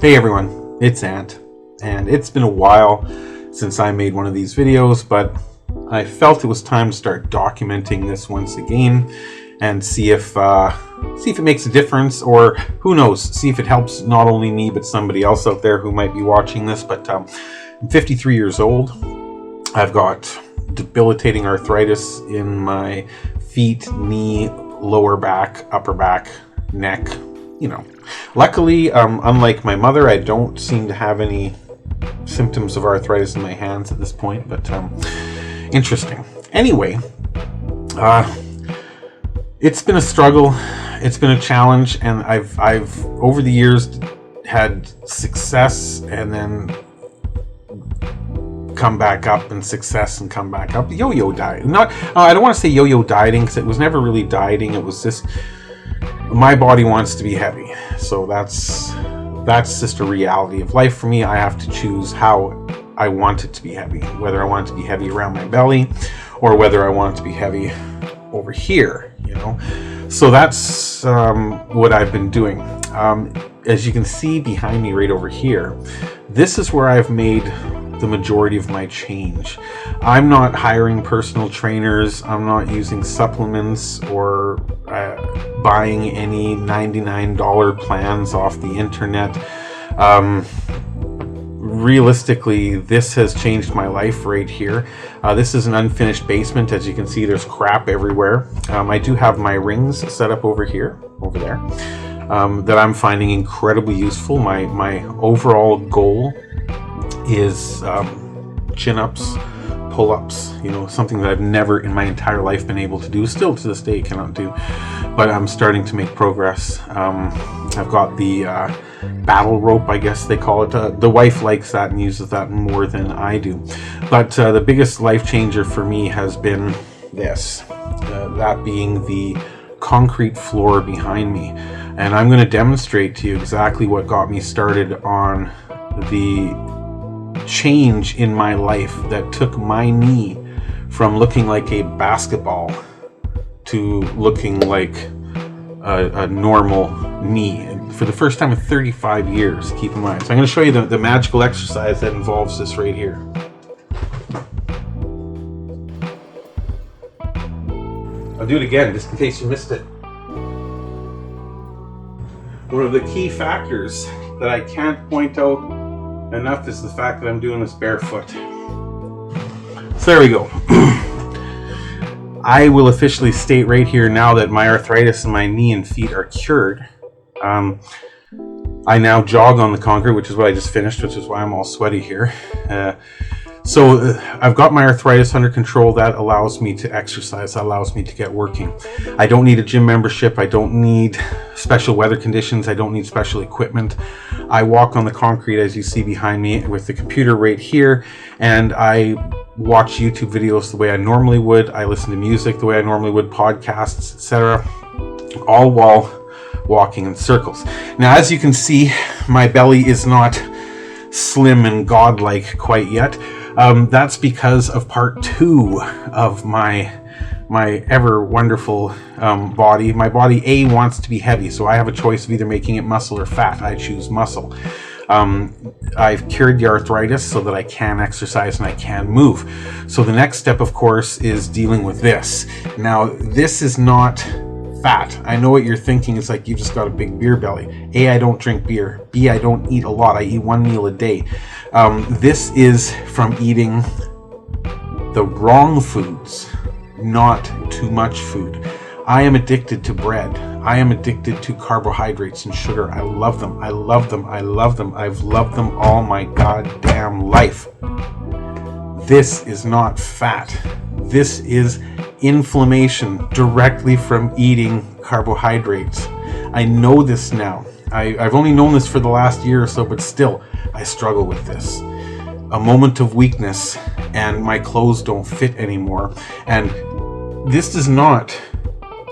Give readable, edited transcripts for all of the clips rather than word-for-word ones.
Hey everyone, it's Ant, and it's been a while since I made one of these videos, but I felt it was time to start documenting this once again and see if it makes a difference, or who knows, see if it helps not only me but somebody else out there who might be watching this. But I'm 53 years old. I've got debilitating arthritis in my feet, knee, lower back, upper back, neck. Luckily, unlike my mother, I don't seem to have any symptoms of arthritis in my hands at this point, but interesting. Anyway, it's been a struggle, it's been a challenge, and I've over the years had success and then come back up, and success and come back up. Yo-yo dieting. I don't want to say yo-yo dieting, because it was never really dieting. It was just my body wants to be heavy, so that's just a reality of life for me. I have to choose how I want it to be heavy, whether I want it to be heavy around my belly or whether I want it to be heavy over here, so that's what I've been doing. As you can see behind me right over here, this is where I've made the majority of my change. I'm not hiring personal trainers. I'm not using supplements or buying any $99 plans off the internet. Realistically, this has changed my life right here. This is an unfinished basement. As you can see, there's crap everywhere. I do have my rings set up over there, that I'm finding incredibly useful. My overall goal is chin-ups, pull-ups, something that I've never in my entire life been able to do, still to this day cannot do, but I'm starting to make progress. I've got the battle rope, I guess they call it. The wife likes that and uses that more than I do, but the biggest life changer for me has been this, that being the concrete floor behind me, and I'm going to demonstrate to you exactly what got me started on the change in my life that took my knee from looking like a basketball to looking like a normal knee, and for the first time in 35 years, keep in mind. So I'm going to show you the magical exercise that involves this right here. I'll do it again just in case you missed it. One of the key factors that I can't point out enough is the fact that I'm doing this barefoot. So there we go. I will officially state right here now that my arthritis in my knee and feet are cured. I now jog on the concrete, which is what I just finished, which is why I'm all sweaty here. So I've got my arthritis under control. That allows me to exercise. That allows me to get working. I don't need a gym membership. I don't need special weather conditions. I don't need special equipment. I walk on the concrete, as you see behind me, with the computer right here, and I watch YouTube videos the way I normally would. I listen to music the way I normally would, podcasts, etc., all while walking in circles. Now, as you can see, my belly is not slim and godlike quite yet. That's because of part 2 of my ever wonderful body. My body A wants to be heavy, so I have a choice of either making it muscle or fat. I choose muscle. I've cured the arthritis so that I can exercise and I can move. So the next step, of course, is dealing with this. Now, this is not fat. I know what you're thinking. It's like you just got a big beer belly. A, I don't drink beer. B, I don't eat a lot. I eat 1 meal a day. This is from eating the wrong foods, not too much food. I am addicted to bread. I am addicted to carbohydrates and sugar. I love them. I love them. I love them. I've loved them all my goddamn life. This is not fat. This is inflammation directly from eating carbohydrates. I know this now. I've only known this for the last year or so, but still, I struggle with this. A moment of weakness, and my clothes don't fit anymore. And this is not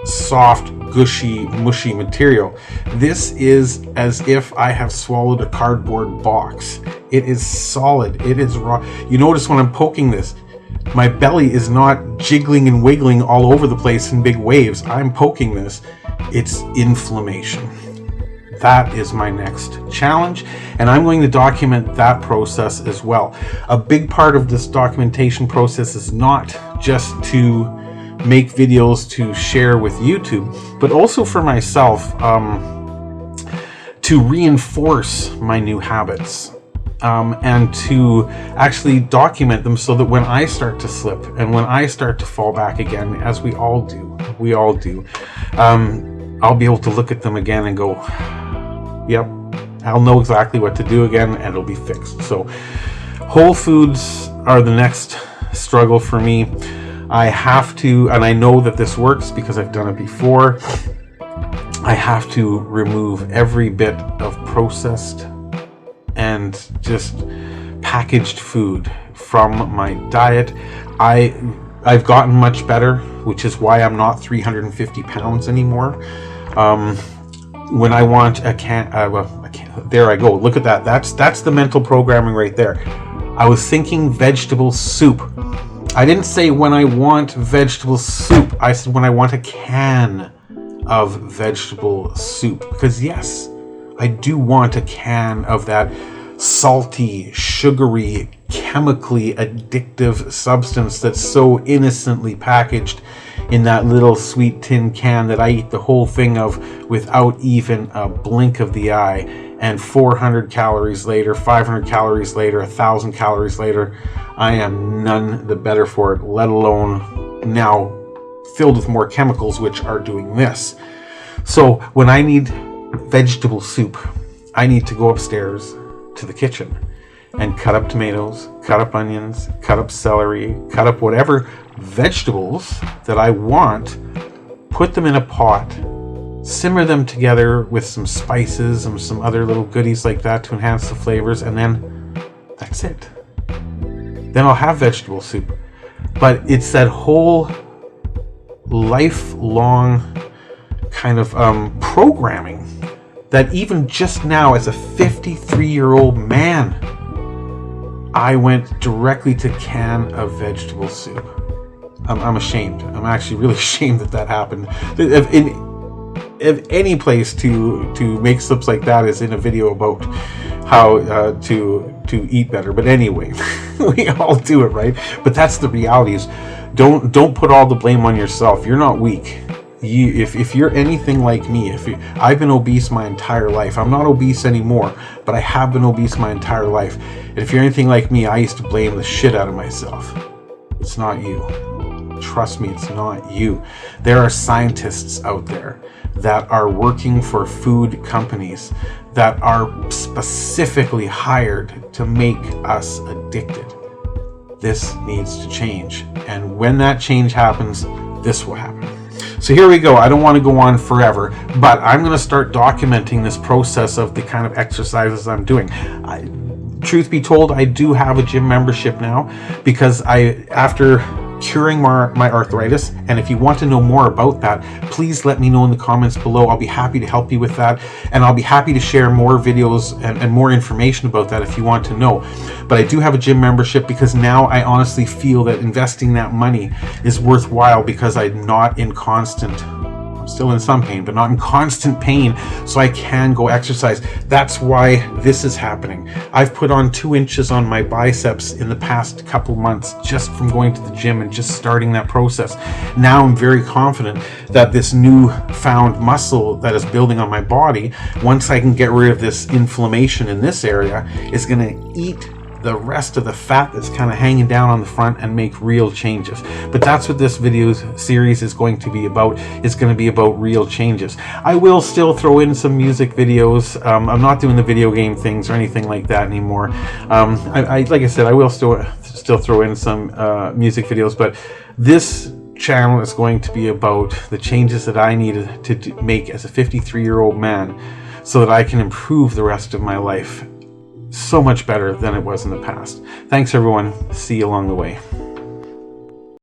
soft, gushy, mushy material. This is as if I have swallowed a cardboard box. It is solid. It is raw. You notice when I'm poking this, my belly is not jiggling and wiggling all over the place in big waves. I'm poking this. It's inflammation. that is my next challenge, and I'm going to document that process as well. A big part of this documentation process is not just to make videos to share with YouTube, but also for myself, to reinforce my new habits. And to actually document them so that when I start to slip and when I start to fall back again, as we all do, I'll be able to look at them again and go, yep, I'll know exactly what to do again, and it'll be fixed. So whole foods are the next struggle for me. I have to, and I know that this works because I've done it before, I have to remove every bit of processed and just packaged food from my diet. I've gotten much better, which is why I'm not 350 pounds anymore. When I want a can, there I go. Look at that. That's the mental programming right there. I was thinking vegetable soup. I didn't say when I want vegetable soup. I said when I want a can of vegetable soup. Because yes, I do want a can of that salty, sugary, chemically addictive substance that's so innocently packaged in that little sweet tin can that I eat the whole thing of without even a blink of the eye. And 400 calories later, 500 calories later, 1,000 calories later, I am none the better for it, let alone now filled with more chemicals which are doing this. So when I need vegetable soup, I need to go upstairs to the kitchen and cut up tomatoes, cut up onions, cut up celery, cut up whatever vegetables that I want, put them in a pot, simmer them together with some spices and some other little goodies like that to enhance the flavors, and then that's it. Then I'll have vegetable soup. But it's that whole lifelong kind of programming that even just now, as a 53-year-old man, I went directly to can of vegetable soup. I'm ashamed. I'm actually really ashamed that happened. If any place to make slips like that is in a video about how to eat better. But anyway, we all do it, right? But that's the reality. Is don't put all the blame on yourself. You're not weak. If you're anything like me, I've been obese my entire life. I'm not obese anymore, but I have been obese my entire life. And if you're anything like me, I used to blame the shit out of myself. It's not you. Trust me, it's not you. There are scientists out there that are working for food companies that are specifically hired to make us addicted. This needs to change. And when that change happens, this will happen. So here we go. I don't want to go on forever, but I'm going to start documenting this process of the kind of exercises I'm doing. Truth be told, I do have a gym membership now because after curing my arthritis, and if you want to know more about that, please let me know in the comments below. I'll be happy to help you with that, and I'll be happy to share more videos and more information about that if you want to know. But I do have a gym membership because now I honestly feel that investing that money is worthwhile because I'm not in constant, I'm still in some pain, but not in constant pain, so I can go exercise. That's why this is happening. I've put on 2 inches on my biceps in the past couple months just from going to the gym and just starting that process. Now I'm very confident that this new found muscle that is building on my body, once I can get rid of this inflammation in this area, is going to eat the rest of the fat that's kind of hanging down on the front and make real changes. But that's what this video series is going to be about. It's going to be about real changes. I will still throw in some music videos. I'm not doing the video game things or anything like that anymore. Like I said, I will still throw in some music videos, but this channel is going to be about the changes that I needed to make as a 53-year-old man so that I can improve the rest of my life so much better than it was in the past. Thanks everyone. See you along the way.